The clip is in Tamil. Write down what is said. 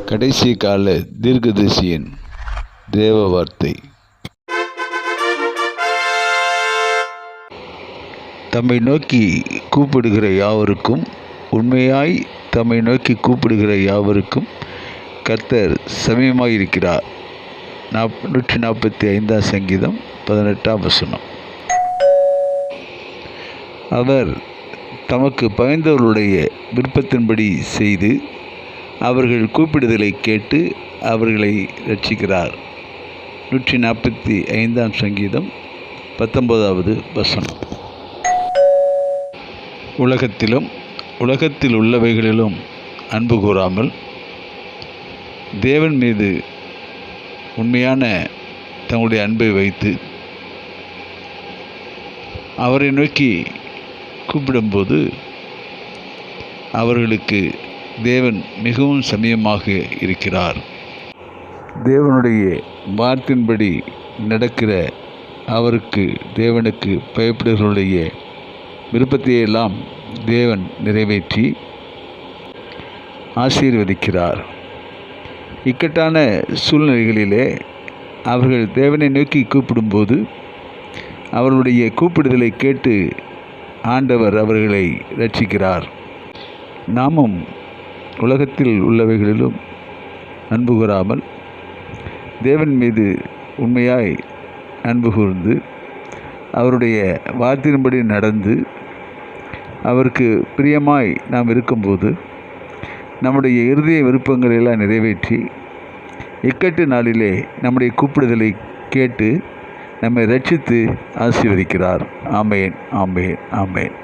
கடைசி கால தீர்க்கதரிசியின் தேவ வார்த்தை. தம்மை நோக்கி கூப்பிடுகிற யாவருக்கும், உண்மையாய் தம்மை நோக்கி கூப்பிடுகிற யாவருக்கும் கர்த்தர் சமீபமாயிருக்கிறார். 145 சங்கீதம் 18 வசனம். அவர் தமக்கு பயந்தவர்களுடைய விருப்பத்தின்படி செய்து அவர்கள் கூப்பிடுதலை கேட்டு அவர்களை ரட்சிக்கிறார். 145 சங்கீதம் 19 வசனம். உலகத்தில் உள்ளவைகளிலும் அன்பு கூறாமல் தேவன் மீது உண்மையான தங்களுடைய அன்பை வைத்து அவரை நோக்கி கூப்பிடும்போது அவர்களுக்கு தேவன் மிகவும் சமீபமாக இருக்கிறார். தேவனுடைய வார்த்தையின்படி நடக்கிற தேவனுக்கு பயப்படுகிறவருடைய விருப்பத்தையெல்லாம் தேவன் நிறைவேற்றி ஆசீர்வதிக்கிறார். இக்கட்டான சூழ்நிலைகளிலே அவர்கள் தேவனை நோக்கி கூப்பிடும்போது அவர்களுடைய கூப்பிடுதலை கேட்டு ஆண்டவர் அவர்களை ரட்சிக்கிறார். நாமும் உலகத்தில் உள்ளவைகளிலும் அன்பு கூறாமல் தேவன் மீது உண்மையாய் அன்பு கூர்ந்து அவருடைய வார்த்தையின்படி நடந்து அவருக்கு பிரியமாய் நாம் இருக்கும்போது நம்முடைய இருதய விருப்பங்களை எல்லாம் நிறைவேற்றி இக்கட்டு நாளிலே நம்முடைய கூப்பிடுதலை கேட்டு நம்மை ரட்சித்து ஆசீர்வதிக்கிறார். ஆமென், ஆமென், ஆமென்.